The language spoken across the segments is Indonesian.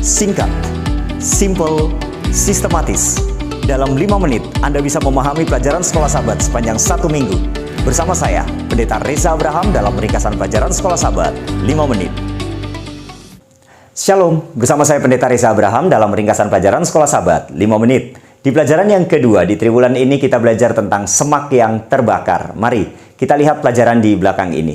Singkat, simple, sistematis. Dalam 5 menit, Anda bisa memahami pelajaran Sekolah Sahabat sepanjang 1 minggu. Bersama saya, Pendeta Reza Abraham dalam ringkasan pelajaran Sekolah Sahabat 5 menit. Shalom, bersama saya Pendeta Reza Abraham dalam ringkasan pelajaran Sekolah Sahabat 5 menit. Di pelajaran yang kedua, di triwulan ini kita belajar tentang semak yang terbakar. Mari kita lihat pelajaran di belakang ini.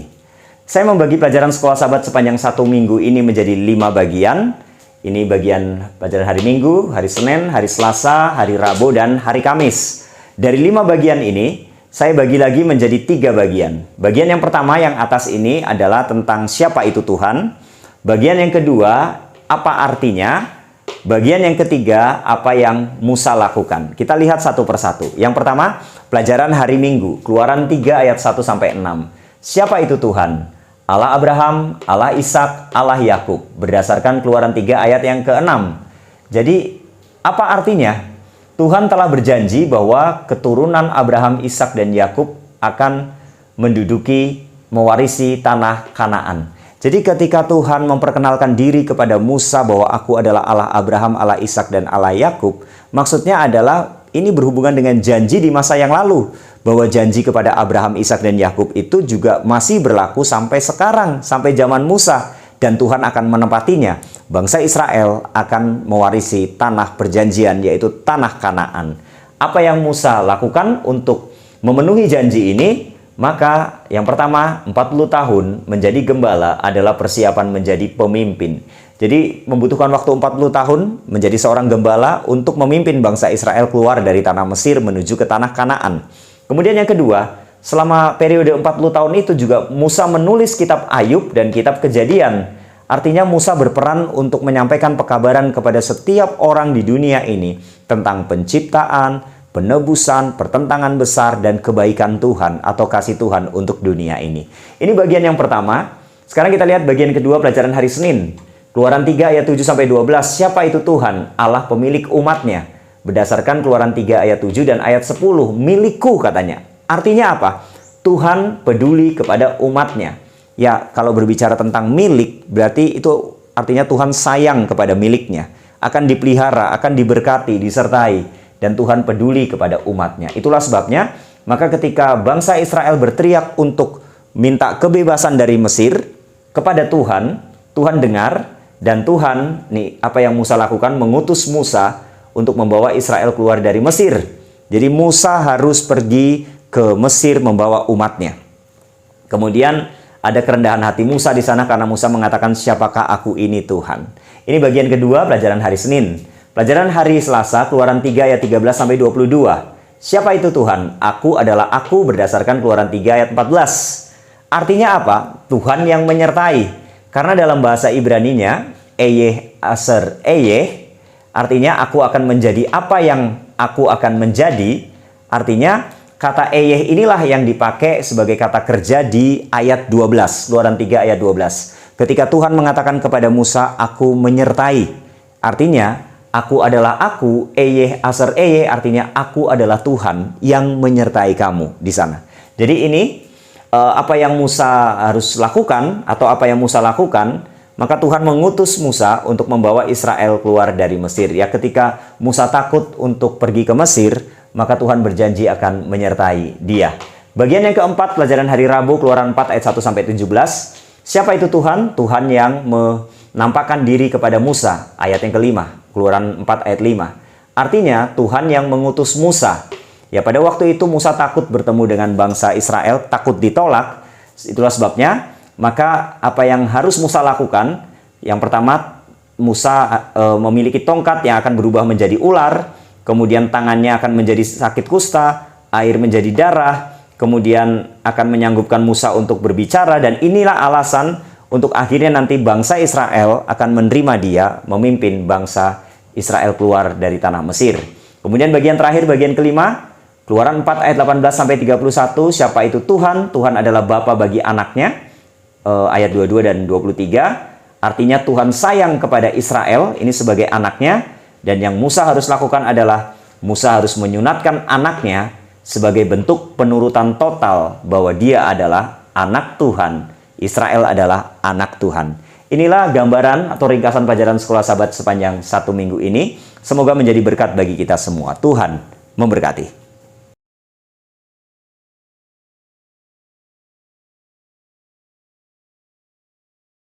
Saya membagi pelajaran Sekolah Sahabat sepanjang 1 minggu ini menjadi 5 bagian. Ini bagian pelajaran hari Minggu, hari Senin, hari Selasa, hari Rabu, dan hari Kamis. Dari 5 bagian ini, saya bagi lagi menjadi 3 bagian. Bagian yang pertama yang atas ini adalah tentang siapa itu Tuhan. Bagian yang kedua, apa artinya. Bagian yang ketiga, apa yang Musa lakukan. Kita lihat satu persatu. Yang pertama, pelajaran hari Minggu, Keluaran 3 ayat 1-6. Siapa itu Tuhan? Allah Abraham, Allah Ishak, Allah Yakub. Berdasarkan Keluaran 3 ayat yang ke-6. Jadi, apa artinya? Tuhan telah berjanji bahwa keturunan Abraham, Ishak, dan Yakub akan menduduki, mewarisi tanah Kanaan. Jadi ketika Tuhan memperkenalkan diri kepada Musa bahwa aku adalah Allah Abraham, Allah Ishak, dan Allah Yakub, maksudnya adalah ini berhubungan dengan janji di masa yang lalu. Bahwa janji kepada Abraham, Ishak, dan Yakub itu juga masih berlaku sampai sekarang, sampai zaman Musa. Dan Tuhan akan menempatinya. Bangsa Israel akan mewarisi tanah perjanjian, yaitu tanah Kanaan. Apa yang Musa lakukan untuk memenuhi janji ini? Maka yang pertama, 40 tahun menjadi gembala adalah persiapan menjadi pemimpin. Jadi membutuhkan waktu 40 tahun menjadi seorang gembala untuk memimpin bangsa Israel keluar dari tanah Mesir menuju ke tanah Kanaan. Kemudian yang kedua, selama periode 40 tahun itu juga Musa menulis kitab Ayub dan kitab Kejadian. Artinya Musa berperan untuk menyampaikan pekabaran kepada setiap orang di dunia ini tentang penciptaan, penebusan, pertentangan besar, dan kebaikan Tuhan atau kasih Tuhan untuk dunia ini. Ini bagian yang pertama. Sekarang kita lihat bagian kedua pelajaran hari Senin. Keluaran 3 ayat 7-12. Siapa itu Tuhan? Allah pemilik umatnya. Berdasarkan Keluaran 3 ayat 7 dan ayat 10, milikku katanya. Artinya apa? Tuhan peduli kepada umatnya. Ya, kalau berbicara tentang milik, berarti itu artinya Tuhan sayang kepada miliknya. Akan dipelihara, akan diberkati, disertai. Dan Tuhan peduli kepada umatnya. Itulah sebabnya, maka ketika bangsa Israel berteriak untuk minta kebebasan dari Mesir kepada Tuhan, Tuhan dengar. Dan Tuhan, nih apa yang Musa lakukan, mengutus Musa untuk membawa Israel keluar dari Mesir. Jadi Musa harus pergi ke Mesir membawa umatnya. Kemudian ada kerendahan hati Musa di sana karena Musa mengatakan, siapakah aku ini Tuhan? Ini bagian kedua pelajaran hari Senin. Pelajaran hari Selasa, Keluaran 3 ayat 13-22. Siapa itu Tuhan? Aku adalah aku berdasarkan Keluaran 3 ayat 14. Artinya apa? Tuhan yang menyertai. Karena dalam bahasa Ibraninya, Eyeh Aser Eyeh, artinya aku akan menjadi apa yang aku akan menjadi. Artinya kata Eyeh inilah yang dipakai sebagai kata kerja di ayat 12. Keluaran 3 ayat 12. Ketika Tuhan mengatakan kepada Musa, aku menyertai. Artinya, aku adalah aku, Eyeh Aser Eyeh, artinya aku adalah Tuhan yang menyertai kamu di sana. Jadi ini apa yang Musa harus lakukan atau apa yang Musa lakukan, maka Tuhan mengutus Musa untuk membawa Israel keluar dari Mesir. Ya, ketika Musa takut untuk pergi ke Mesir, maka Tuhan berjanji akan menyertai dia. Bagian yang keempat, pelajaran hari Rabu, Keluaran 4 ayat 1-17. Siapa itu Tuhan? Tuhan yang menampakkan diri kepada Musa. Ayat yang kelima, Keluaran 4 ayat 5. Artinya Tuhan yang mengutus Musa. Ya, pada waktu itu Musa takut bertemu dengan bangsa Israel, takut ditolak. Itulah sebabnya, maka apa yang harus Musa lakukan? Yang pertama, Musa memiliki tongkat yang akan berubah menjadi ular. Kemudian tangannya akan menjadi sakit kusta, air menjadi darah. Kemudian akan menyanggupkan Musa untuk berbicara. Dan inilah alasan untuk akhirnya nanti bangsa Israel akan menerima dia memimpin bangsa Israel keluar dari tanah Mesir. Kemudian bagian terakhir, bagian kelima, Keluaran 4 ayat 18-31, siapa itu Tuhan? Tuhan adalah Bapa bagi anaknya, ayat 22 dan 23. Artinya Tuhan sayang kepada Israel, ini sebagai anaknya. Dan yang Musa harus lakukan adalah, Musa harus menyunatkan anaknya sebagai bentuk penurutan total bahwa dia adalah anak Tuhan. Israel adalah anak Tuhan. Inilah gambaran atau ringkasan pelajaran Sekolah Sahabat sepanjang 1 minggu ini. Semoga menjadi berkat bagi kita semua. Tuhan memberkati.